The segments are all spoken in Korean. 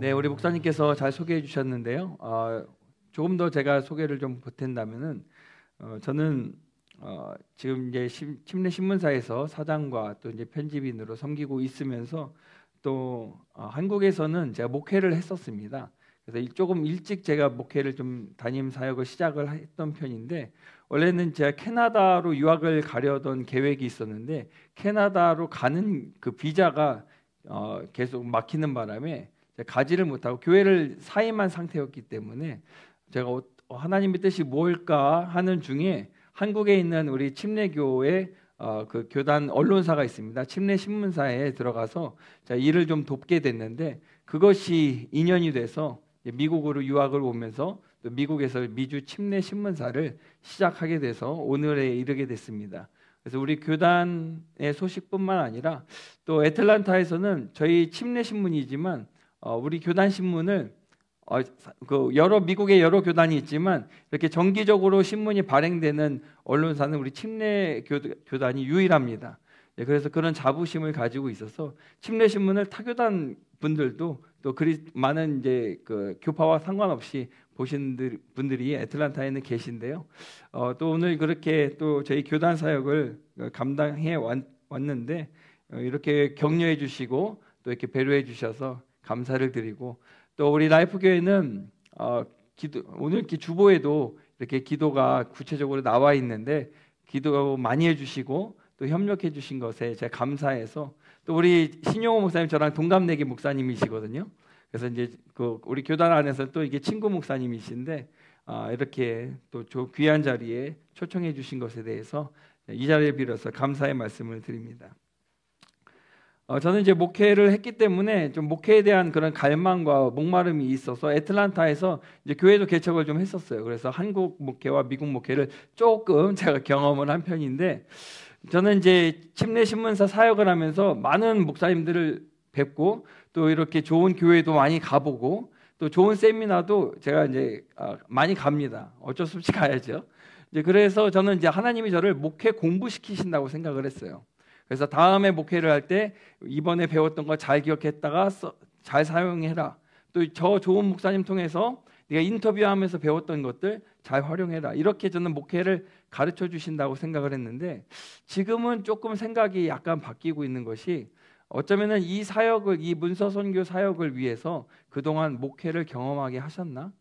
네, 우리 목사님께서 잘 소개해 주셨는데요. 조금 더 제가 소개를 좀 보탠다면은 저는 지금 이제 침례 신문사에서 사장과 또 이제 편집인으로 섬기고 있으면서 또 한국에서는 제가 목회를 했었습니다. 그래서 조금 일찍 제가 목회를 좀 담임 사역을 시작을 했던 편인데, 원래는 제가 캐나다로 유학을 가려던 계획이 있었는데 캐나다로 가는 그 비자가 계속 막히는 바람에 제가 가지를 못하고 교회를 사임한 상태였기 때문에 제가 하나님의 뜻이 뭘까 하는 중에 한국에 있는 우리 침례교회 그 교단 언론사가 있습니다. 침례 신문사에 들어가서 제가 일을 좀 돕게 됐는데, 그것이 인연이 돼서 미국으로 유학을 오면서 또 미국에서 미주 침례 신문사를 시작하게 돼서 오늘에 이르게 됐습니다. 그래서 우리 교단의 소식뿐만 아니라 또 애틀란타에서는 저희 침례 신문이지만 우리 교단 신문을 여러 미국의 여러 교단이 있지만 이렇게 정기적으로 신문이 발행되는 언론사는 우리 침례 교단이 유일합니다. 그래서 그런 자부심을 가지고 있어서 침례 신문을 타교단 분들도 또 그리 많은 이제 그 교파와 상관없이 보신 분들이 애틀란타에는 계신데요. 또 오늘 그렇게 또 저희 교단 사역을 감당해 왔는데 이렇게 격려해 주시고 또 이렇게 배려해 주셔서 감사를 드리고, 또 우리 라이프 교회는 오늘 이렇게 주보에도 이렇게 기도가 구체적으로 나와 있는데 기도 많이 해주시고 또 협력해 주신 것에 제가 감사해서, 또 우리 신용호 목사님 저랑 동갑내기 목사님이시거든요. 그래서 이제 우리 교단 안에서 또 이게 친구 목사님이신데 이렇게 또 귀한 자리에 초청해 주신 것에 대해서 이 자리를 빌어서 감사의 말씀을 드립니다. 저는 이제 목회를 했기 때문에 좀 목회에 대한 그런 갈망과 목마름이 있어서 애틀란타에서 이제 교회도 개척을 좀 했었어요. 그래서 한국 목회와 미국 목회를 조금 제가 경험을 한 편인데, 저는 이제 침례 신문사 사역을 하면서 많은 목사님들을 뵙고 또 이렇게 좋은 교회도 많이 가보고 또 좋은 세미나도 제가 이제 많이 갑니다. 어쩔 수 없이 가야죠. 이제 그래서 저는 이제 하나님이 저를 목회 공부시키신다고 생각을 했어요. 그래서 다음에 목회를 할 때 이번에 배웠던 거 잘 기억했다가 잘 사용해라. 또 저 좋은 목사님 통해서 네가 인터뷰하면서 배웠던 것들 잘 활용해라. 이렇게 저는 목회를 가르쳐 주신다고 생각을 했는데, 지금은 조금 생각이 약간 바뀌고 있는 것이, 어쩌면은 이 사역을, 이 문서 선교 사역을 위해서 그동안 목회를 경험하게 하셨나?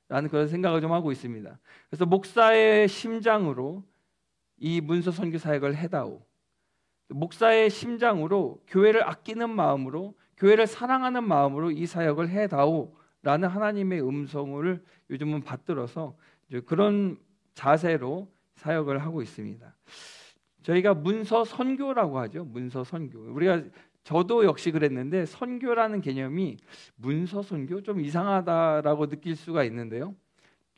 라는 그런 생각을 좀 하고 있습니다. 그래서 목사의 심장으로 이 문서 선교 사역을 해다오. 목사의 심장으로 교회를 아끼는 마음으로, 교회를 사랑하는 마음으로 이 사역을 해다오라는 하나님의 음성을 요즘은 받들어서 그런 자세로 사역을 하고 있습니다. 저희가 문서 선교라고 하죠. 문서 선교. 저도 역시 그랬는데 선교라는 개념이 문서 선교 좀 이상하다라고 느낄 수가 있는데요.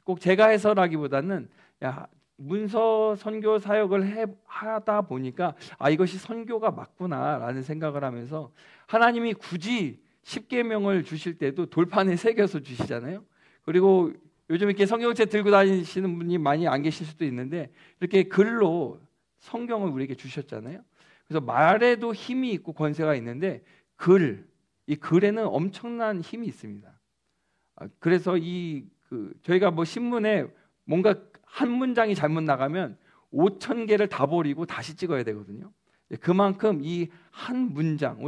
꼭 제가 해설하기보다는 문서 선교 사역을 하다 보니까 이것이 선교가 맞구나라는 생각을 하면서, 하나님이 굳이 십계명을 주실 때도 돌판에 새겨서 주시잖아요. 그리고 요즘 이렇게 성경책 들고 다니시는 분이 많이 안 계실 수도 있는데 이렇게 글로 성경을 우리에게 주셨잖아요. 그래서 말에도 힘이 있고 권세가 있는데 이 글에는 엄청난 힘이 있습니다. 그래서 저희가 뭐 신문에 뭔가 한 문장이 잘못 나가면 5,000개를 다 버리고 다시 찍어야 되거든요. 그만큼 이 한 문장,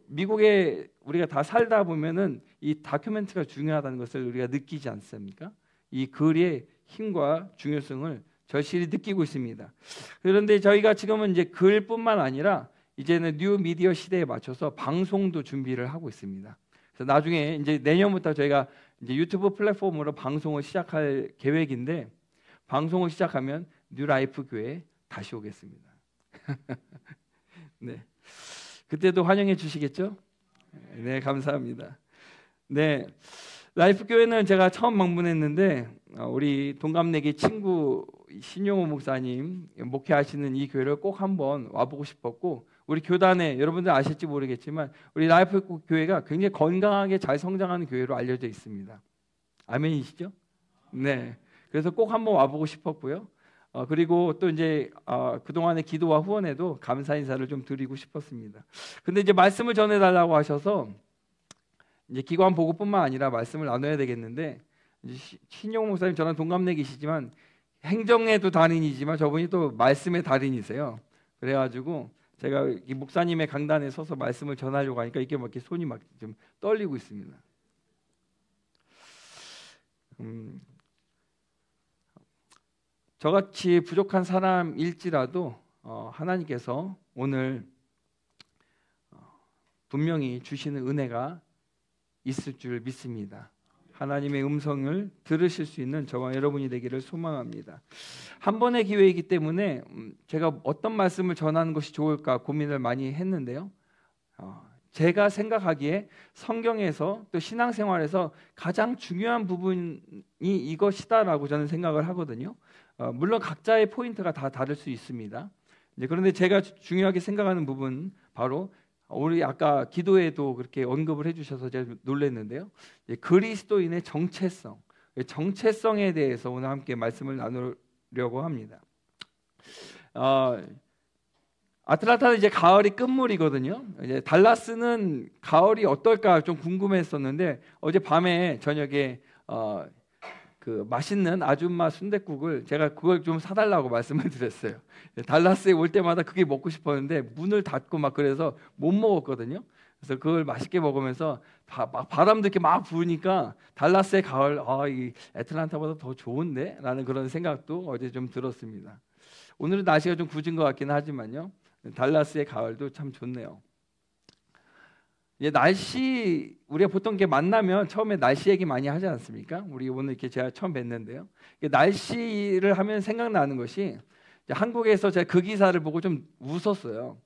미국에 우리가 다 살다 보면은 이 다큐멘터리가 중요하다는 것을 우리가 느끼지 않습니까? 이 글의 힘과 중요성을 절실히 느끼고 있습니다. 그런데 저희가 지금은 이제 글뿐만 아니라 이제는 뉴 미디어 시대에 맞춰서 방송도 준비를 하고 있습니다. 그래서 나중에 이제 내년부터 저희가 이제 유튜브 플랫폼으로 방송을 시작할 계획인데, 방송을 시작하면 뉴라이프 교회에 다시 오겠습니다. 네, 그때도 환영해 주시겠죠? 네, 감사합니다. 네, 라이프 교회는 제가 처음 방문했는데 우리 동갑내기 친구 신용호 목사님 목회하시는 이 교회를 꼭 한번 와보고 싶었고, 우리 교단에 여러분들 아실지 모르겠지만 우리 라이프 교회가 굉장히 건강하게 잘 성장하는 교회로 알려져 있습니다. 아멘이시죠? 네. 그래서 꼭 한번 와보고 싶었고요. 그리고 또 이제 그동안의 기도와 후원에도 감사 인사를 좀 드리고 싶었습니다. 근데 이제 말씀을 전해달라고 하셔서 이제 기관 보고뿐만 아니라 말씀을 나눠야 되겠는데, 이제 신용 목사님 저랑 동갑내기시지만 행정에도 달인이지만 저분이 또 말씀의 달인이세요. 그래가지고 제가 이 목사님의 강단에 서서 말씀을 전하려고 하니까 이게 막 이렇게 손이 막 좀 떨리고 있습니다. 저같이 부족한 사람일지라도 하나님께서 오늘 분명히 주시는 은혜가 있을 줄 믿습니다. 하나님의 음성을 들으실 수 있는 저와 여러분이 되기를 소망합니다. 한 번의 기회이기 때문에 제가 어떤 말씀을 전하는 것이 좋을까 고민을 많이 했는데요. 제가 생각하기에 성경에서 또 신앙생활에서 가장 중요한 부분이 이것이다라고 저는 생각을 하거든요. 물론 각자의 포인트가 다 다를 수 있습니다. 그런데 제가 중요하게 생각하는 부분 바로 우리 아까 기도에도 그렇게 언급을 해주셔서 제가 놀랐는데요. 그리스도인의 정체성에 대해서 오늘 함께 말씀을 나누려고 합니다. 아틀란타는 이제 가을이 끝물이거든요. 이제 달라스는 가을이 어떨까 좀 궁금했었는데 어제 밤에 저녁에 그 맛있는 아줌마 순댓국을 제가 그걸 좀 사달라고 말씀을 드렸어요. 달라스에 올 때마다 그게 먹고 싶었는데 문을 닫고 막 그래서 못 먹었거든요. 그래서 그걸 맛있게 먹으면서 바람도 이렇게 막 부으니까 달라스의 가을, 이 애틀란타보다 더 좋은데? 라는 그런 생각도 어제 좀 들었습니다. 오늘은 날씨가 좀 굳은 것 같긴 하지만요. 달라스의 가을도 참 좋네요. 날씨 우리가 보통 이렇게 만나면 처음에 날씨 얘기 많이 하지 않습니까? 우리 오늘 이렇게 제가 처음 뵀는데요. 날씨를 하면 생각나는 것이 한국에서 제가 그 기사를 보고 좀 웃었어요.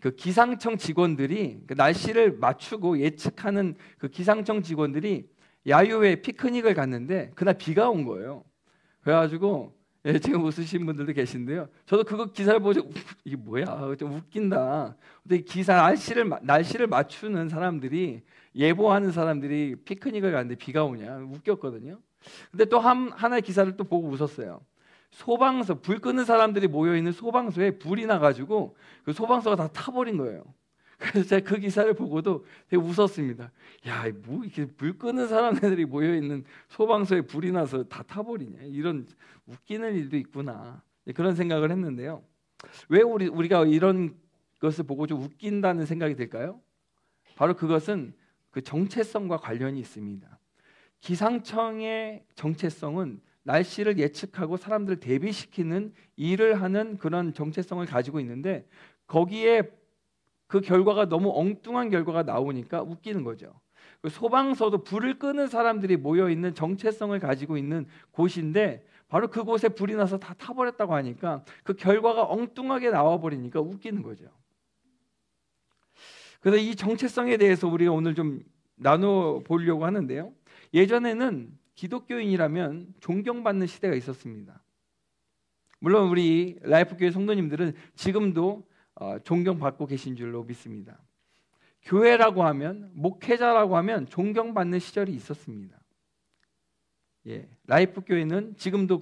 그 기상청 직원들이 그 날씨를 맞추고 예측하는 그 기상청 직원들이 야유회 피크닉을 갔는데 그날 비가 온 거예요. 그래가지고 지금 웃으신 분들도 계신데요. 저도 그거 기사를 보고 이게 뭐야? 좀 웃긴다. 근데 날씨를 맞추는 사람들이 예보하는 사람들이 피크닉을 갔는데 비가 오냐? 웃겼거든요. 근데 또 하나의 기사를 또 보고 웃었어요. 불 끄는 사람들이 모여 있는 소방서에 불이 나가지고 그 소방서가 다 타버린 거예요. 그래서 제가 그 기사를 보고도 되게 웃었습니다. 야, 뭐 이렇게 불 끄는 사람들이 모여 있는 소방서에 불이 나서 다 타버리냐? 이런 웃기는 일도 있구나. 그런 생각을 했는데요. 왜 우리가 이런 것을 보고 좀 웃긴다는 생각이 들까요? 바로 그것은 그 정체성과 관련이 있습니다. 기상청의 정체성은 날씨를 예측하고 사람들을 대비시키는 일을 하는 그런 정체성을 가지고 있는데 거기에 그 결과가 너무 엉뚱한 결과가 나오니까 웃기는 거죠. 소방서도 불을 끄는 사람들이 모여있는 정체성을 가지고 있는 곳인데 바로 그곳에 불이 나서 다 타버렸다고 하니까 그 결과가 엉뚱하게 나와버리니까 웃기는 거죠. 그래서 이 정체성에 대해서 우리가 오늘 좀 나눠보려고 하는데요. 예전에는 기독교인이라면 존경받는 시대가 있었습니다. 물론 우리 라이프교회 성도님들은 지금도 존경받고 계신 줄로 믿습니다. 교회라고 하면, 목회자라고 하면 존경받는 시절이 있었습니다. 라이프교회는 지금도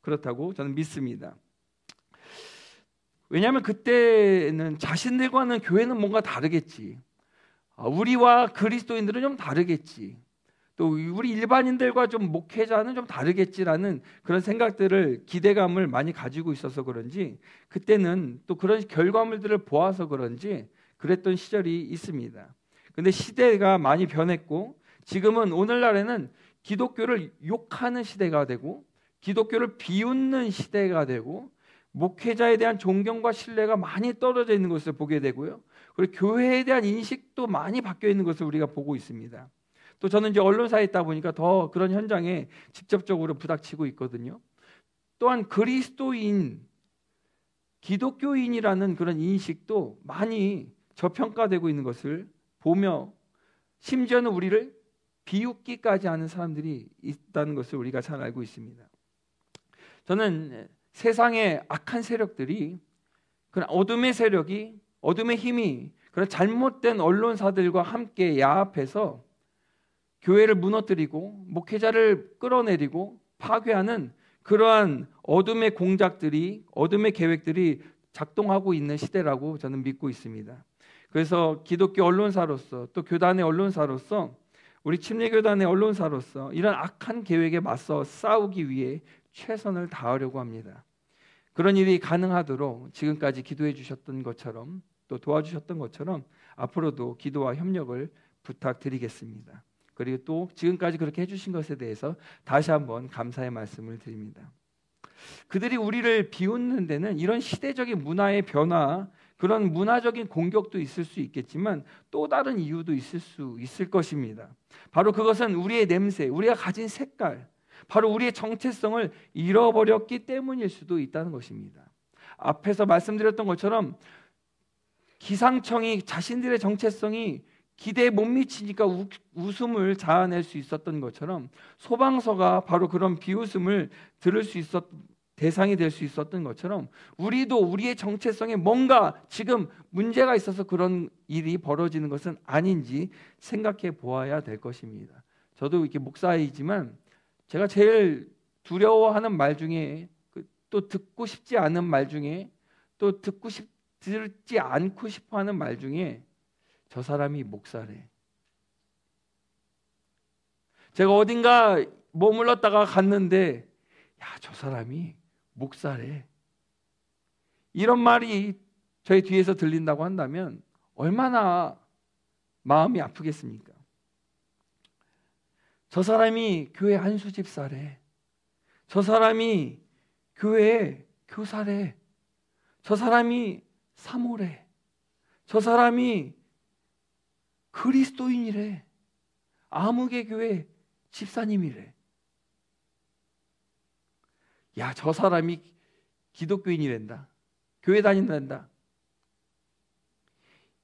그렇다고 저는 믿습니다. 왜냐하면 그때는 자신들과는 교회는 뭔가 다르겠지. 우리와 그리스도인들은 좀 다르겠지. 또 우리 일반인들과 좀 목회자는 좀 다르겠지라는 그런 생각들을 기대감을 많이 가지고 있어서 그런지 그때는 또 그런 결과물들을 보아서 그런지 그랬던 시절이 있습니다. 근데 시대가 많이 변했고 지금은 오늘날에는 기독교를 욕하는 시대가 되고 기독교를 비웃는 시대가 되고 목회자에 대한 존경과 신뢰가 많이 떨어져 있는 것을 보게 되고요. 그리고 교회에 대한 인식도 많이 바뀌어 있는 것을 우리가 보고 있습니다. 또 저는 이제 언론사에 있다 보니까 더 그런 현장에 직접적으로 부닥치고 있거든요. 또한 그리스도인, 기독교인이라는 그런 인식도 많이 저평가되고 있는 것을 보며 심지어는 우리를 비웃기까지 하는 사람들이 있다는 것을 우리가 잘 알고 있습니다. 저는 세상의 악한 세력들이 그런 어둠의 세력이 어둠의 힘이 그런 잘못된 언론사들과 함께 야합해서 교회를 무너뜨리고 목회자를 끌어내리고 파괴하는 그러한 어둠의 공작들이 어둠의 계획들이 작동하고 있는 시대라고 저는 믿고 있습니다. 그래서 기독교 언론사로서 또 교단의 언론사로서 우리 침례교단의 언론사로서 이런 악한 계획에 맞서 싸우기 위해 최선을 다하려고 합니다. 그런 일이 가능하도록 지금까지 기도해 주셨던 것처럼 또 도와주셨던 것처럼 앞으로도 기도와 협력을 부탁드리겠습니다. 그리고 또 지금까지 그렇게 해주신 것에 대해서 다시 한번 감사의 말씀을 드립니다. 그들이 우리를 비웃는 데는 이런 시대적인 문화의 변화, 그런 문화적인 공격도 있을 수 있겠지만 또 다른 이유도 있을 것입니다. 바로 그것은 우리의 냄새, 우리가 가진 색깔, 바로 우리의 정체성을 잃어버렸기 때문일 수도 있다는 것입니다. 앞에서 말씀드렸던 것처럼 기상청이 자신들의 정체성이 기대에 못 미치니까 웃음을 자아낼 수 있었던 것처럼 소방서가 바로 그런 비웃음을 들을 수 대상이 될 수 있었던 것처럼 우리도 우리의 정체성에 뭔가 지금 문제가 있어서 그런 일이 벌어지는 것은 아닌지 생각해 보아야 될 것입니다. 저도 이렇게 목사이지만 제가 제일 두려워하는 말 중에 또 듣고 싶지 않은 말 중에 또 듣지 않고 싶어하는 말 중에 저 사람이 목사래. 제가 어딘가 머물렀다가 갔는데 야, 저 사람이 목사래. 이런 말이 저희 뒤에서 들린다고 한다면 얼마나 마음이 아프겠습니까? 저 사람이 교회 한수 집사래. 저 사람이 교회 교사래. 저 사람이 사모래. 저 사람이 그리스도인이래. 아무개 교회 집사님이래. 야, 저 사람이 기독교인이란다. 교회 다닌단다.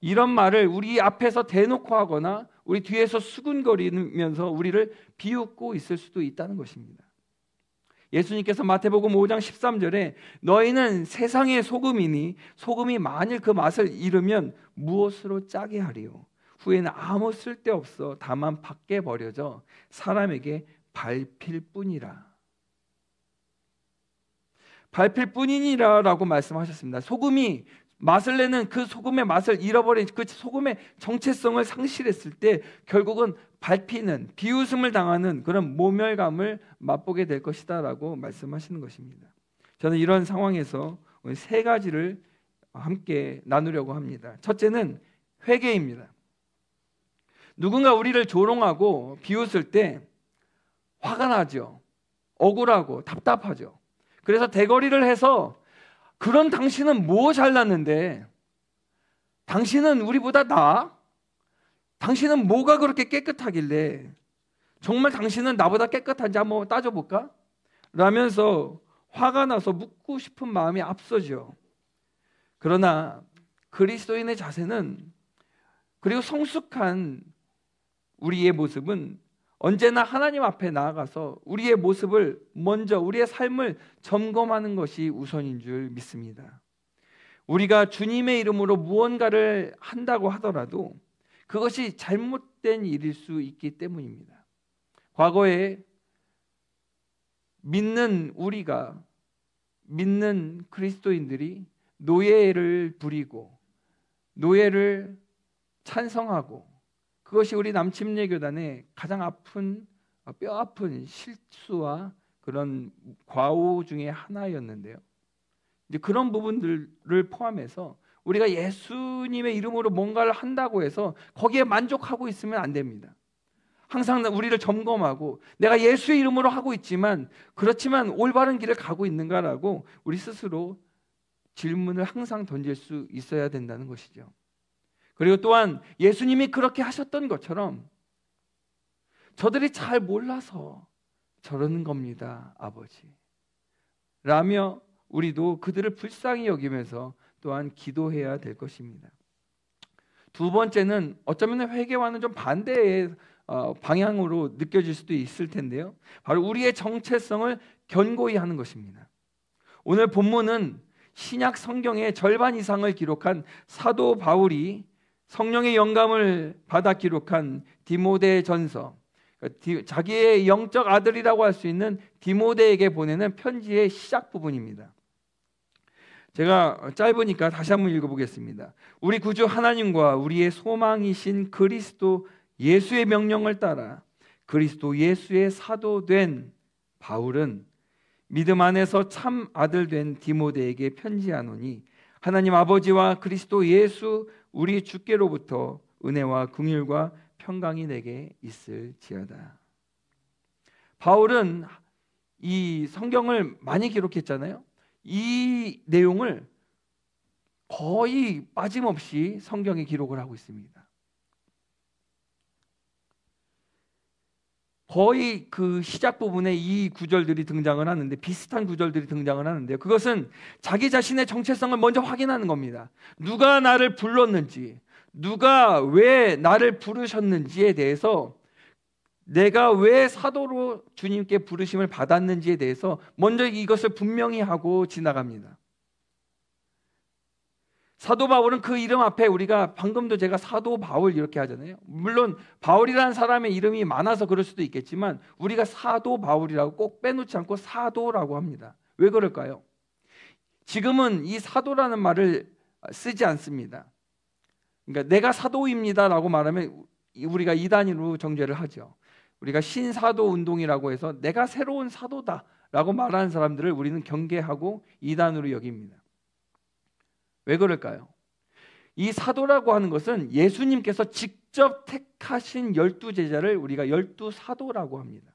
이런 말을 우리 앞에서 대놓고 하거나 우리 뒤에서 수군거리면서 우리를 비웃고 있을 수도 있다는 것입니다. 예수님께서 마태복음 5장 13절에 너희는 세상의 소금이니 소금이 만일 그 맛을 잃으면 무엇으로 짜게 하리요? 후에는 아무 쓸데없어 다만 밖에 버려져 사람에게 밟힐 뿐이라. 밟힐 뿐이니라 라고 말씀하셨습니다. 소금이 맛을 내는 그 소금의 맛을 잃어버린 그 소금의 정체성을 상실했을 때 결국은 밟히는 비웃음을 당하는 그런 모멸감을 맛보게 될 것이다 라고 말씀하시는 것입니다. 저는 이런 상황에서 세 가지를 함께 나누려고 합니다. 첫째는 회개입니다. 누군가 우리를 조롱하고 비웃을 때 화가 나죠. 억울하고 답답하죠. 그래서 대거리를 해서 그런 당신은 뭐 잘났는데? 당신은 우리보다 나아? 당신은 뭐가 그렇게 깨끗하길래? 정말 당신은 나보다 깨끗한지 한번 따져볼까? 라면서 화가 나서 묻고 싶은 마음이 앞서죠. 그러나 그리스도인의 자세는 그리고 성숙한 우리의 모습은 언제나 하나님 앞에 나아가서 우리의 모습을 먼저 우리의 삶을 점검하는 것이 우선인 줄 믿습니다. 우리가 주님의 이름으로 무언가를 한다고 하더라도 그것이 잘못된 일일 수 있기 때문입니다. 과거에 믿는 그리스도인들이 노예를 부리고 노예를 찬성하고 그것이 우리 남침례교단의 가장 뼈아픈 실수와 그런 과오 중에 하나였는데요. 이제 그런 부분들을 포함해서 우리가 예수님의 이름으로 뭔가를 한다고 해서 거기에 만족하고 있으면 안 됩니다. 항상 우리를 점검하고 내가 예수의 이름으로 하고 있지만 그렇지만 올바른 길을 가고 있는가라고 우리 스스로 질문을 항상 던질 수 있어야 된다는 것이죠. 그리고 또한 예수님이 그렇게 하셨던 것처럼 저들이 잘 몰라서 저러는 겁니다, 아버지. 라며 우리도 그들을 불쌍히 여기면서 또한 기도해야 될 것입니다. 두 번째는 어쩌면 회개와는 좀 반대의 방향으로 느껴질 수도 있을 텐데요. 바로 우리의 정체성을 견고히 하는 것입니다. 오늘 본문은 신약 성경의 절반 이상을 기록한 사도 바울이 성령의 영감을 받아 기록한 디모데전서, 자기의 영적 아들이라고 할 수 있는 디모데에게 보내는 편지의 시작 부분입니다. 제가 짧으니까 다시 한번 읽어보겠습니다. 우리 구주 하나님과 우리의 소망이신 그리스도 예수의 명령을 따라 그리스도 예수의 사도된 바울은 믿음 안에서 참 아들 된 디모데에게 편지하노니 하나님 아버지와 그리스도 예수 우리 주께로부터 은혜와 긍휼과 평강이 내게 있을지어다. 바울은 이 성경을 많이 기록했잖아요. 이 내용을 거의 빠짐없이 성경에 기록을 하고 있습니다. 거의 그 시작 부분에 이 구절들이 등장을 하는데, 비슷한 구절들이 등장을 하는데요. 그것은 자기 자신의 정체성을 먼저 확인하는 겁니다. 누가 나를 불렀는지, 누가 왜 나를 부르셨는지에 대해서, 내가 왜 사도로 주님께 부르심을 받았는지에 대해서 먼저 이것을 분명히 하고 지나갑니다. 사도 바울은 그 이름 앞에, 우리가 방금도 제가 사도 바울 이렇게 하잖아요. 물론 바울이라는 사람의 이름이 많아서 그럴 수도 있겠지만 우리가 사도 바울이라고 꼭 빼놓지 않고 사도라고 합니다. 왜 그럴까요? 지금은 이 사도라는 말을 쓰지 않습니다. 그러니까 내가 사도입니다라고 말하면 우리가 이단으로 정죄를 하죠. 우리가 신사도 운동이라고 해서 내가 새로운 사도다라고 말하는 사람들을 우리는 경계하고 이단으로 여깁니다. 왜 그럴까요? 이 사도라고 하는 것은 예수님께서 직접 택하신 12제자를 우리가 12사도라고 합니다.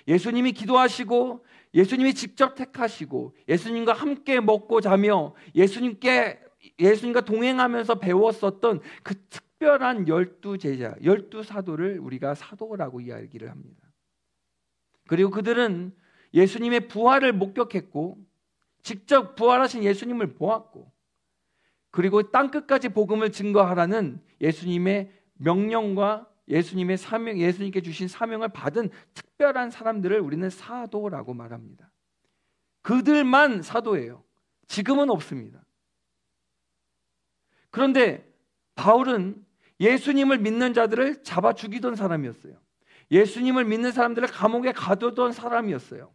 예수님이 기도하시고 예수님이 직접 택하시고 예수님과 함께 먹고 자며 예수님과 동행하면서 배웠었던 그 특별한 12제자, 12사도를 우리가 사도라고 이야기를 합니다. 그리고 그들은 예수님의 부활을 목격했고 직접 부활하신 예수님을 보았고, 그리고 땅끝까지 복음을 증거하라는 예수님의 명령과 예수님의 사명, 예수님께 주신 사명을 받은 특별한 사람들을 우리는 사도라고 말합니다. 그들만 사도예요. 지금은 없습니다. 그런데 바울은 예수님을 믿는 자들을 잡아 죽이던 사람이었어요. 예수님을 믿는 사람들을 감옥에 가두던 사람이었어요.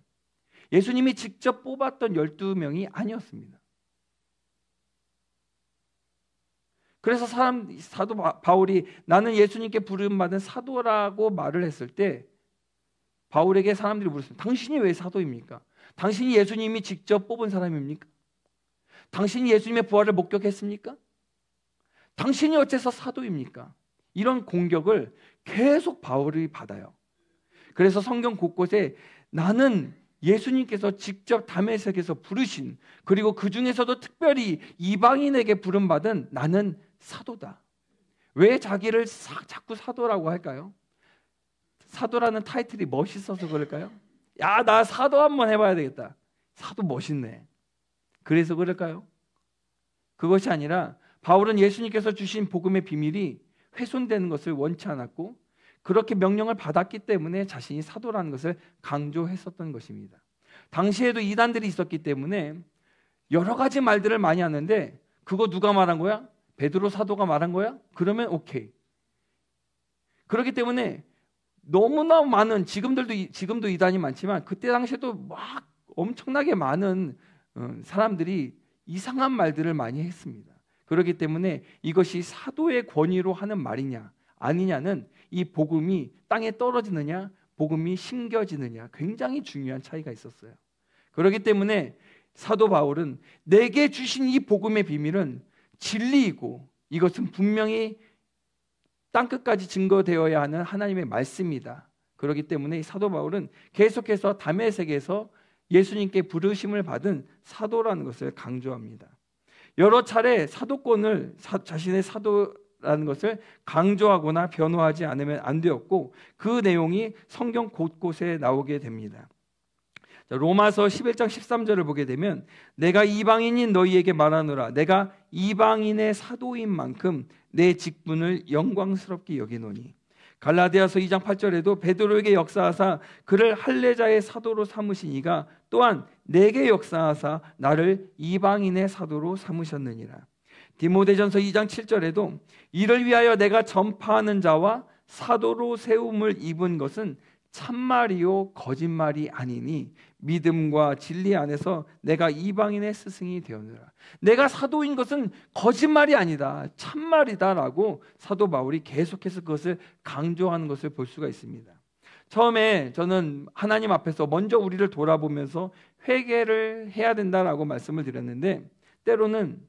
예수님이 직접 뽑았던 12명이 아니었습니다. 그래서 사도 바울이 나는 예수님께 부름받은 사도라고 말을 했을 때 바울에게 사람들이 물었습니다. 당신이 왜 사도입니까? 당신이 예수님이 직접 뽑은 사람입니까? 당신이 예수님의 부활을 목격했습니까? 당신이 어째서 사도입니까? 이런 공격을 계속 바울이 받아요. 그래서 성경 곳곳에 나는 예수님께서 직접 다메섹에서 부르신, 그리고 그 중에서도 특별히 이방인에게 부름받은 나는 사도다. 왜 자기를 자꾸 사도라고 할까요? 사도라는 타이틀이 멋있어서 그럴까요? 야, 나 사도 한번 해봐야 되겠다. 사도 멋있네. 그래서 그럴까요? 그것이 아니라 바울은 예수님께서 주신 복음의 비밀이 훼손되는 것을 원치 않았고, 그렇게 명령을 받았기 때문에 자신이 사도라는 것을 강조했었던 것입니다. 당시에도 이단들이 있었기 때문에 여러 가지 말들을 많이 하는데, 그거 누가 말한 거야? 베드로 사도가 말한 거야? 그러면 오케이. 그렇기 때문에 너무나 많은, 지금도 이단이 많지만 그때 당시에도 막 엄청나게 많은 사람들이 이상한 말들을 많이 했습니다. 그렇기 때문에 이것이 사도의 권위로 하는 말이냐 아니냐는 이 복음이 땅에 떨어지느냐 복음이 심겨지느냐 굉장히 중요한 차이가 있었어요. 그렇기 때문에 사도 바울은 내게 주신 이 복음의 비밀은 진리이고 이것은 분명히 땅끝까지 증거되어야 하는 하나님의 말씀이다. 그렇기 때문에 이 사도 바울은 계속해서 다메섹에서 예수님께 부르심을 받은 사도라는 것을 강조합니다. 여러 차례 사도권을 자신의 사도라는 것을 강조하거나 변호하지 않으면 안 되었고, 그 내용이 성경 곳곳에 나오게 됩니다. 로마서 11장 13절을 보게 되면 내가 이방인인 너희에게 말하노라, 내가 이방인의 사도인 만큼 내 직분을 영광스럽게 여기노니. 갈라디아서 2장 8절에도 베드로에게 역사하사 그를 할례자의 사도로 삼으신 이가 또한 내게 역사하사 나를 이방인의 사도로 삼으셨느니라. 디모데전서 2장 7절에도 이를 위하여 내가 전파하는 자와 사도로 세움을 입은 것은 참말이요 거짓말이 아니니 믿음과 진리 안에서 내가 이방인의 스승이 되었느라. 내가 사도인 것은 거짓말이 아니다, 참말이다라고 사도 바울이 계속해서 그것을 강조하는 것을 볼 수가 있습니다. 처음에 저는 하나님 앞에서 먼저 우리를 돌아보면서 회개를 해야 된다라고 말씀을 드렸는데, 때로는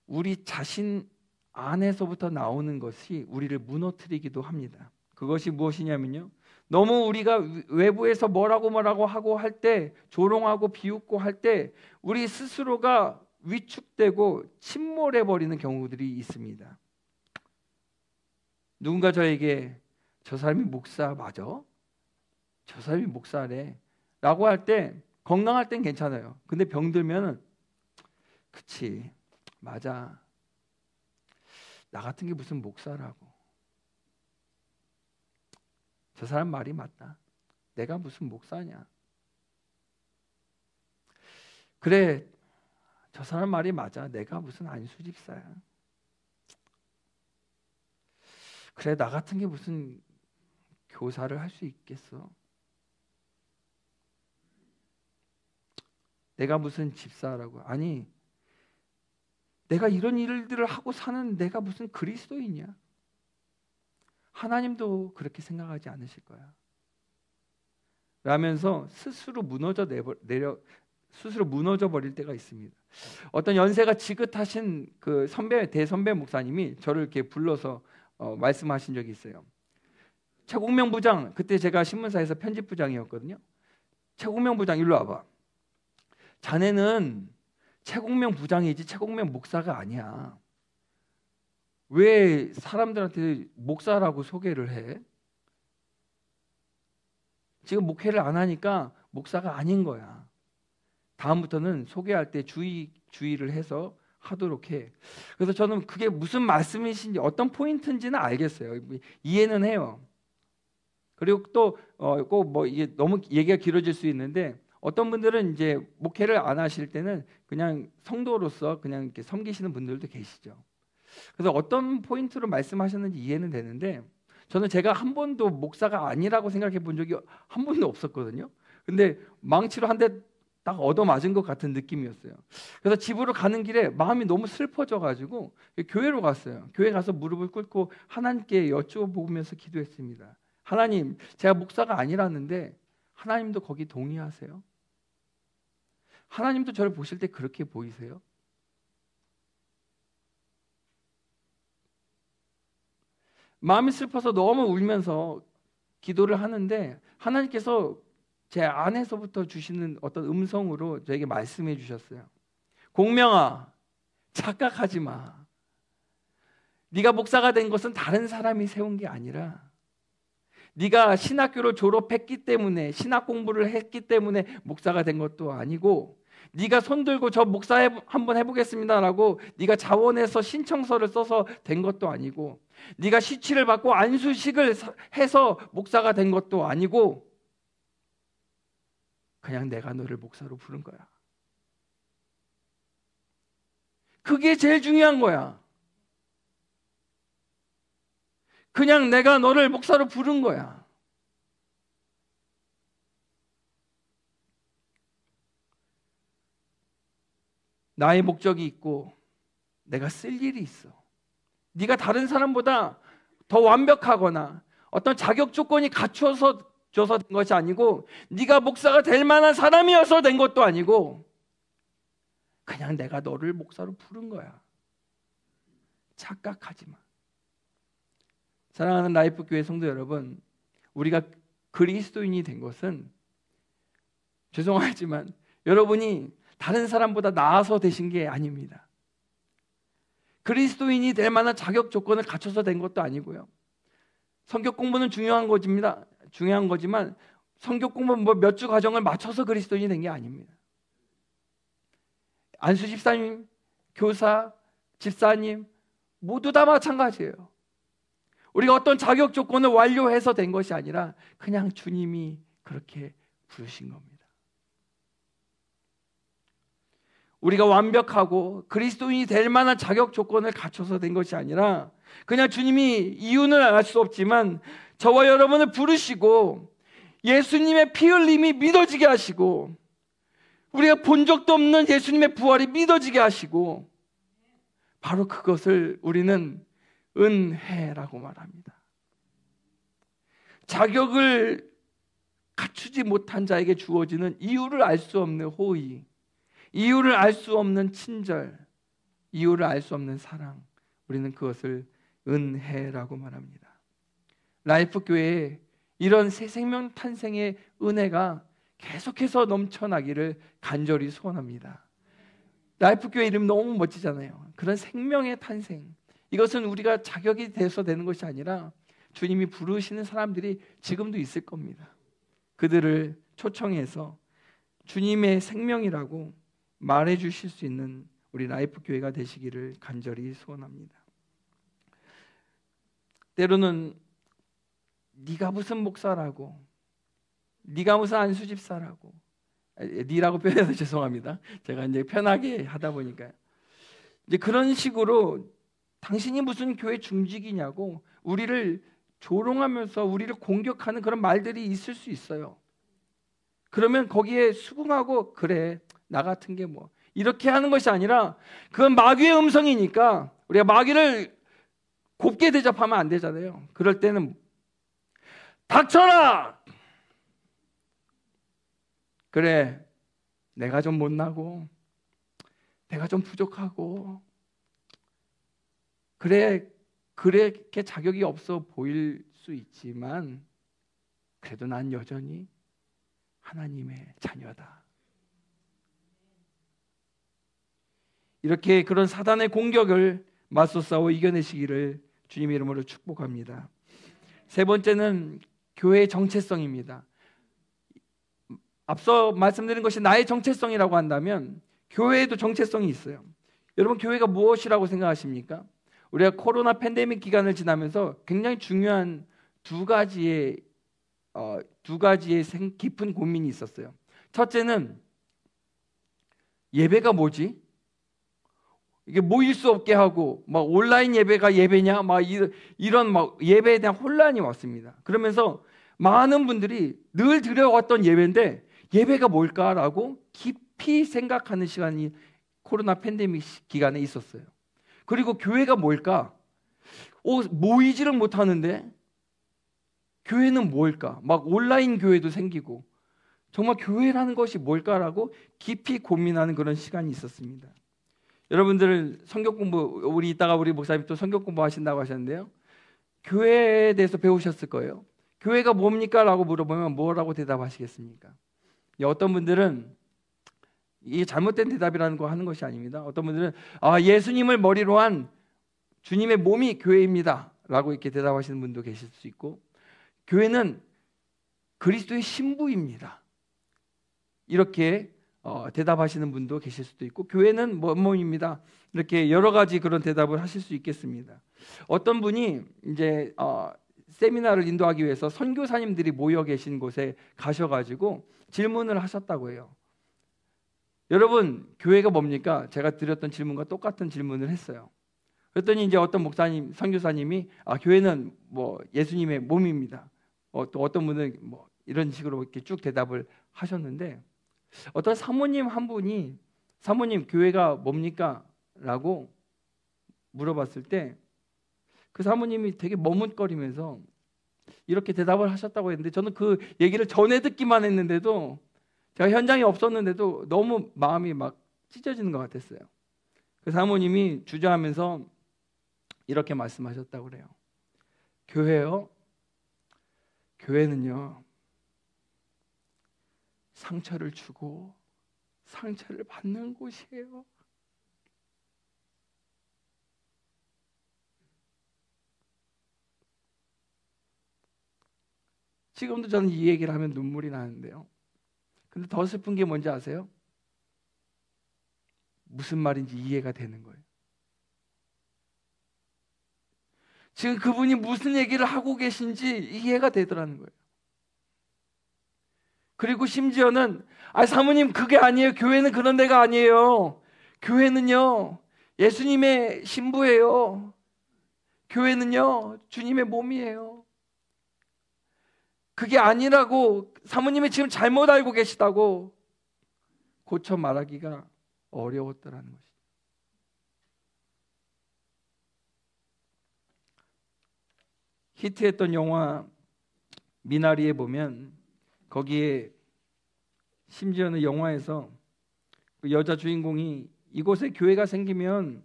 우리 자신 안에서부터 나오는 것이 우리를 무너뜨리기도 합니다. 그것이 무엇이냐면요, 너무 우리가 외부에서 뭐라고 하고 할 때, 조롱하고 비웃고 할 때 우리 스스로가 위축되고 침몰해버리는 경우들이 있습니다. 누군가 저에게 저 사람이 목사 맞아? 저 사람이 목사래 라고 할 때, 건강할 땐 괜찮아요. 근데 병들면 그치 맞아, 나 같은 게 무슨 목사라고, 저 사람 말이 맞다, 내가 무슨 목사냐, 그래 저 사람 말이 맞아, 내가 무슨 안수 집사야, 그래 나 같은 게 무슨 교사를 할 수 있겠어, 내가 무슨 집사라고, 아니 내가 이런 일들을 하고 사는 내가 무슨 그리스도이냐. 하나님도 그렇게 생각하지 않으실 거야 라면서 스스로 무너져 버릴 때가 있습니다. 어떤 연세가 지긋하신 그 대선배 목사님이 저를 이렇게 불러서 말씀하신 적이 있어요. 최국명 부장, 그때 제가 신문사에서 편집부장이었거든요. 최국명 부장 일로 와봐. 자네는 최국명 부장이지 최국명 목사가 아니야. 왜 사람들한테 목사라고 소개를 해? 지금 목회를 안 하니까 목사가 아닌 거야. 다음부터는 소개할 때 주의를 해서 하도록 해. 그래서 저는 그게 무슨 말씀이신지 어떤 포인트인지는 알겠어요. 이해는 해요. 그리고 또 꼭 뭐 이게 너무 얘기가 길어질 수 있는데, 어떤 분들은 이제 목회를 안 하실 때는 그냥 성도로서 그냥 이렇게 섬기시는 분들도 계시죠. 그래서 어떤 포인트로 말씀하셨는지 이해는 되는데, 저는 제가 한 번도 목사가 아니라고 생각해 본 적이 한 번도 없었거든요. 근데 망치로 한 대 딱 얻어맞은 것 같은 느낌이었어요. 그래서 집으로 가는 길에 마음이 너무 슬퍼져가지고 교회로 갔어요. 교회 가서 무릎을 꿇고 하나님께 여쭈어보면서 기도했습니다. 하나님, 제가 목사가 아니라는데 하나님도 거기 동의하세요? 하나님도 저를 보실 때 그렇게 보이세요? 마음이 슬퍼서 너무 울면서 기도를 하는데, 하나님께서 제 안에서부터 주시는 어떤 음성으로 저에게 말씀해 주셨어요. 공명아, 착각하지 마. 네가 목사가 된 것은 다른 사람이 세운 게 아니라, 네가 신학교를 졸업했기 때문에, 신학 공부를 했기 때문에 목사가 된 것도 아니고, 네가 손들고 저 목사 한번 해보겠습니다라고 네가 자원해서 신청서를 써서 된 것도 아니고, 네가 시치를 받고 안수식을 해서 목사가 된 것도 아니고, 그냥 내가 너를 목사로 부른 거야. 그게 제일 중요한 거야. 그냥 내가 너를 목사로 부른 거야. 나의 목적이 있고 내가 쓸 일이 있어. 네가 다른 사람보다 더 완벽하거나 어떤 자격 조건이 갖춰서 된 것이 아니고, 네가 목사가 될 만한 사람이어서 된 것도 아니고, 그냥 내가 너를 목사로 부른 거야. 착각하지 마. 사랑하는 라이프 교회 성도 여러분, 우리가 그리스도인이 된 것은, 죄송하지만 여러분이 다른 사람보다 나아서 되신 게 아닙니다. 그리스도인이 될 만한 자격 조건을 갖춰서 된 것도 아니고요. 성격 공부는 중요한 거지만 성격 공부는 뭐 몇 주 과정을 맞춰서 그리스도인이 된 게 아닙니다. 안수 집사님, 교사, 집사님 모두 다 마찬가지예요. 우리가 어떤 자격 조건을 완료해서 된 것이 아니라 그냥 주님이 그렇게 부르신 겁니다. 우리가 완벽하고 그리스도인이 될 만한 자격 조건을 갖춰서 된 것이 아니라 그냥 주님이 이유는 알 수 없지만 저와 여러분을 부르시고 예수님의 피 흘림이 믿어지게 하시고 우리가 본 적도 없는 예수님의 부활이 믿어지게 하시고 바로 그것을 우리는 은혜라고 말합니다. 자격을 갖추지 못한 자에게 주어지는 이유를 알 수 없는 호의, 이유를 알 수 없는 친절, 이유를 알 수 없는 사랑, 우리는 그것을 은혜라고 말합니다. 라이프 교회에 이런 새 생명 탄생의 은혜가 계속해서 넘쳐나기를 간절히 소원합니다. 라이프 교회 이름 너무 멋지잖아요. 그런 생명의 탄생, 이것은 우리가 자격이 돼서 되는 것이 아니라 주님이 부르시는 사람들이 지금도 있을 겁니다. 그들을 초청해서 주님의 생명이라고 말해 주실 수 있는 우리 라이프 교회가 되시기를 간절히 소원합니다. 때로는 네가 무슨 목사라고, 네가 무슨 안수집사라고, 니라고 표현해서 죄송합니다. 제가 이제 편하게 하다 보니까요. 이제 그런 식으로 당신이 무슨 교회 중직이냐고 우리를 조롱하면서 우리를 공격하는 그런 말들이 있을 수 있어요. 그러면 거기에 수긍하고 그래 나 같은 게 뭐 이렇게 하는 것이 아니라 그건 마귀의 음성이니까 우리가 마귀를 곱게 대접하면 안 되잖아요. 그럴 때는 닥쳐라! 그래 내가 좀 못나고 내가 좀 부족하고 그래 그렇게 자격이 없어 보일 수 있지만 그래도 난 여전히 하나님의 자녀다. 이렇게 그런 사단의 공격을 맞서 싸워 이겨내시기를 주님의 이름으로 축복합니다. 세 번째는 교회의 정체성입니다. 앞서 말씀드린 것이 나의 정체성이라고 한다면 교회에도 정체성이 있어요. 여러분 교회가 무엇이라고 생각하십니까? 우리가 코로나 팬데믹 기간을 지나면서 굉장히 중요한 두 가지의 깊은 고민이 있었어요. 첫째는 예배가 뭐지? 이게 모일 수 없게 하고 막 온라인 예배가 예배냐? 막 이런 막 예배에 대한 혼란이 왔습니다. 그러면서 많은 분들이 늘 드려왔던 예배인데 예배가 뭘까라고 깊이 생각하는 시간이 코로나 팬데믹 기간에 있었어요. 그리고 교회가 뭘까? 모이지를 못하는데 교회는 뭘까? 막 온라인 교회도 생기고 정말 교회라는 것이 뭘까라고 깊이 고민하는 그런 시간이 있었습니다. 여러분들 성경 공부 우리 목사님 또 성경 공부 하신다고 하셨는데요. 교회에 대해서 배우셨을 거예요. 교회가 뭡니까? 라고 물어보면 뭐라고 대답하시겠습니까? 어떤 분들은 이게 잘못된 대답이라는 거 하는 것이 아닙니다. 어떤 분들은 예수님을 머리로 한 주님의 몸이 교회입니다 라고 이렇게 대답하시는 분도 계실 수 있고, 교회는 그리스도의 신부입니다 이렇게 대답하시는 분도 계실 수도 있고, 교회는 뭐입니다 이렇게 여러 가지 그런 대답을 하실 수 있겠습니다. 어떤 분이 이제 세미나를 인도하기 위해서 선교사님들이 모여 계신 곳에 가셔가지고 질문을 하셨다고 해요. 여러분 교회가 뭡니까? 제가 드렸던 질문과 똑같은 질문을 했어요. 그랬더니 이제 어떤 목사님, 선교사님이 교회는 뭐 예수님의 몸입니다. 또 어떤 분은 뭐 이런 식으로 이렇게 쭉 대답을 하셨는데, 어떤 사모님 한 분이 사모님 교회가 뭡니까? 라고 물어봤을 때 그 사모님이 되게 머뭇거리면서 이렇게 대답을 하셨다고 했는데, 저는 그 얘기를 전해 듣기만 했는데도 제가 현장에 없었는데도 너무 마음이 막 찢어지는 것 같았어요. 그 사모님이 주저하면서 이렇게 말씀하셨다고 그래요. 교회요? 교회는요 상처를 주고 상처를 받는 곳이에요. 지금도 저는 이 얘기를 하면 눈물이 나는데요. 근데 더 슬픈 게 뭔지 아세요? 무슨 말인지 이해가 되는 거예요. 지금 그분이 무슨 얘기를 하고 계신지 이해가 되더라는 거예요. 그리고 심지어는 사모님 그게 아니에요. 교회는 그런 데가 아니에요. 교회는요 예수님의 신부예요. 교회는요 주님의 몸이에요. 그게 아니라고 사모님이 지금 잘못 알고 계시다고 고쳐 말하기가 어려웠더라는 것이죠. 히트했던 영화 미나리에 보면 거기에 심지어는 영화에서 그 여자 주인공이 이곳에 교회가 생기면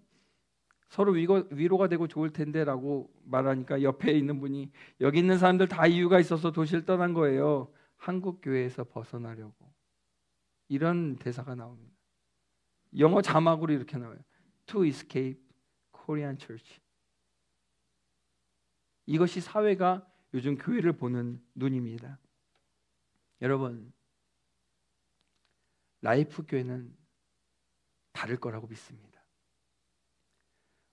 서로 위로가 되고 좋을 텐데 라고 말하니까 옆에 있는 분이 여기 있는 사람들 다 이유가 있어서 도시를 떠난 거예요. 한국 교회에서 벗어나려고. 이런 대사가 나옵니다. 영어 자막으로 이렇게 나와요. To escape Korean church. 이것이 사회가 요즘 교회를 보는 눈입니다. 여러분, 라이프 교회는 다를 거라고 믿습니다.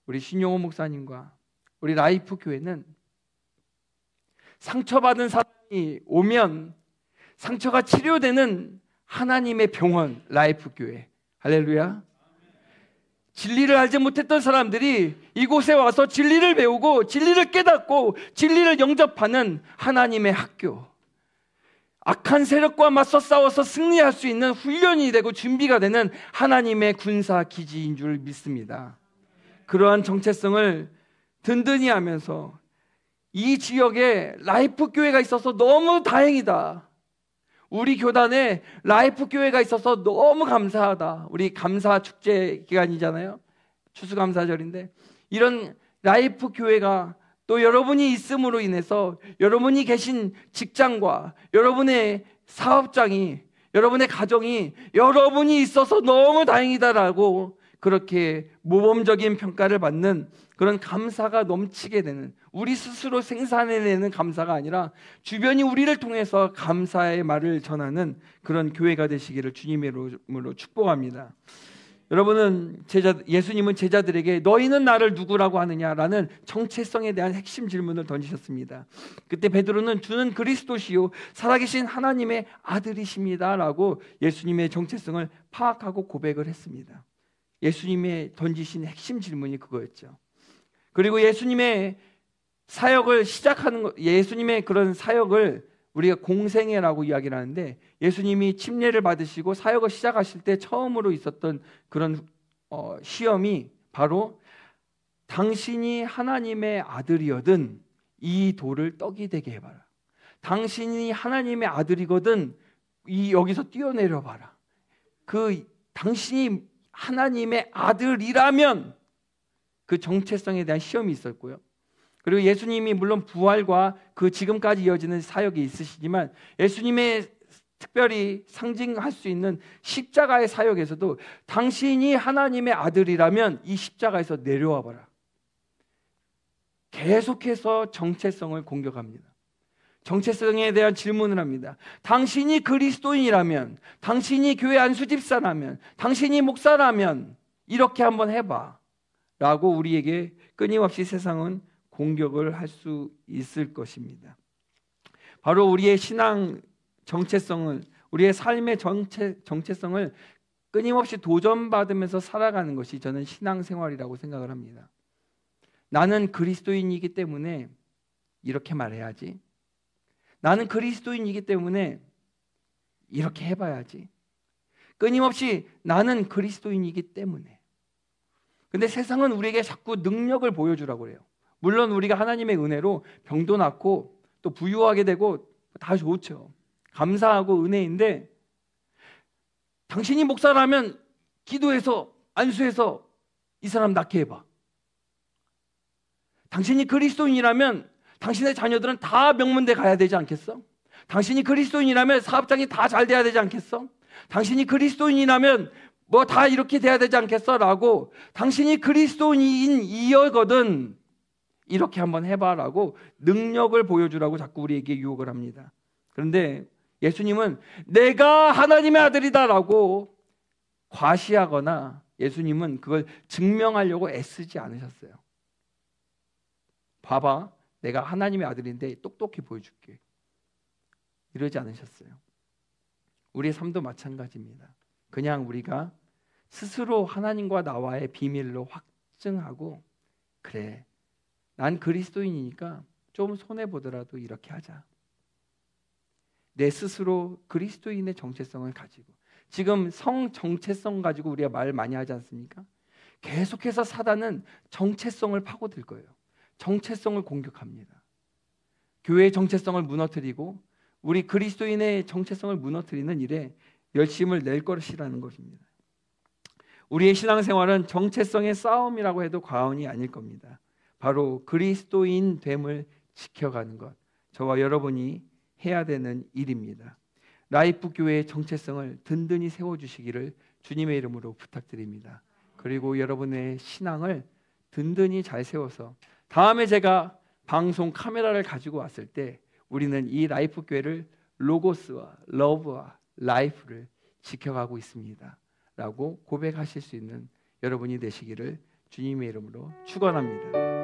우리 신용호 목사님과 우리 라이프 교회는 상처받은 사람이 오면 상처가 치료되는 하나님의 병원, 라이프 교회. 할렐루야. 진리를 알지 못했던 사람들이 이곳에 와서 진리를 배우고 진리를 깨닫고 진리를 영접하는 하나님의 학교. 악한 세력과 맞서 싸워서 승리할 수 있는 훈련이 되고 준비가 되는 하나님의 군사 기지인 줄 믿습니다. 그러한 정체성을 든든히 하면서 이 지역에 라이프 교회가 있어서 너무 다행이다. 우리 교단에 라이프 교회가 있어서 너무 감사하다. 우리 감사 축제 기간이잖아요. 추수감사절인데 이런 라이프 교회가 또 여러분이 있음으로 인해서 여러분이 계신 직장과 여러분의 사업장이 여러분의 가정이 여러분이 있어서 너무 다행이다라고 그렇게 모범적인 평가를 받는 그런 감사가 넘치게 되는, 우리 스스로 생산해내는 감사가 아니라 주변이 우리를 통해서 감사의 말을 전하는 그런 교회가 되시기를 주님의 이름으로 축복합니다. 여러분은 예수님은 제자들에게 너희는 나를 누구라고 하느냐라는 정체성에 대한 핵심 질문을 던지셨습니다. 그때 베드로는 주는 그리스도시요 살아계신 하나님의 아들이십니다 라고 예수님의 정체성을 파악하고 고백을 했습니다. 예수님의 던지신 핵심 질문이 그거였죠. 그리고 예수님의 사역을 시작하는 것, 예수님의 그런 사역을 우리가 공생애라고 이야기를 하는데, 예수님이 침례를 받으시고 사역을 시작하실 때 처음으로 있었던 그런 시험이 바로 당신이 하나님의 아들이거든 이 돌을 떡이 되게 해봐라. 당신이 하나님의 아들이거든 여기서 뛰어내려 봐라. 그 당신이 하나님의 아들이라면 그 정체성에 대한 시험이 있었고요. 그리고 예수님이 물론 부활과 그 지금까지 이어지는 사역이 있으시지만 예수님의 특별히 상징할 수 있는 십자가의 사역에서도 당신이 하나님의 아들이라면 이 십자가에서 내려와 봐라. 계속해서 정체성을 공격합니다. 정체성에 대한 질문을 합니다. 당신이 그리스도인이라면, 당신이 교회 안수 집사라면, 당신이 목사라면 이렇게 한번 해봐 라고 우리에게 끊임없이 세상은 공격을 할 수 있을 것입니다. 바로 우리의 신앙 정체성을, 우리의 삶의 정체성을 끊임없이 도전받으면서 살아가는 것이 저는 신앙생활이라고 생각을 합니다. 나는 그리스도인이기 때문에 이렇게 말해야지. 나는 그리스도인이기 때문에 이렇게 해봐야지. 끊임없이 나는 그리스도인이기 때문에. 근데 세상은 우리에게 자꾸 능력을 보여주라고 그래요. 물론 우리가 하나님의 은혜로 병도 낫고 또 부유하게 되고 다 좋죠. 감사하고 은혜인데, 당신이 목사라면 기도해서 안수해서 이 사람 낫게 해봐. 당신이 그리스도인이라면 당신의 자녀들은 다 명문대 가야 되지 않겠어? 당신이 그리스도인이라면 사업장이 다 잘 돼야 되지 않겠어? 당신이 그리스도인이라면 뭐 다 이렇게 돼야 되지 않겠어? 라고, 당신이 그리스도인이거든 이렇게 한번 해봐라고 능력을 보여주라고 자꾸 우리에게 유혹을 합니다. 그런데 예수님은 내가 하나님의 아들이다라고 과시하거나 예수님은 그걸 증명하려고 애쓰지 않으셨어요. 봐봐, 내가 하나님의 아들인데 똑똑히 보여줄게. 이러지 않으셨어요. 우리의 삶도 마찬가지입니다. 그냥 우리가 스스로 하나님과 나와의 비밀로 확증하고, 그래, 난 그리스도인이니까 좀 손해보더라도 이렇게 하자. 내 스스로 그리스도인의 정체성을 가지고, 지금 성 정체성 가지고 우리가 말 많이 하지 않습니까? 계속해서 사단은 정체성을 파고들 거예요. 정체성을 공격합니다. 교회의 정체성을 무너뜨리고 우리 그리스도인의 정체성을 무너뜨리는 일에 열심을 낼 것이라는 것입니다. 우리의 신앙생활은 정체성의 싸움이라고 해도 과언이 아닐 겁니다. 바로 그리스도인 됨을 지켜가는 것, 저와 여러분이 해야 되는 일입니다. 라이프 교회의 정체성을 든든히 세워주시기를 주님의 이름으로 부탁드립니다. 그리고 여러분의 신앙을 든든히 잘 세워서 다음에 제가 방송 카메라를 가지고 왔을 때 우리는 이 라이프 교회를 로고스와 러브와 라이프를 지켜가고 있습니다 라고 고백하실 수 있는 여러분이 되시기를 주님의 이름으로 축원합니다.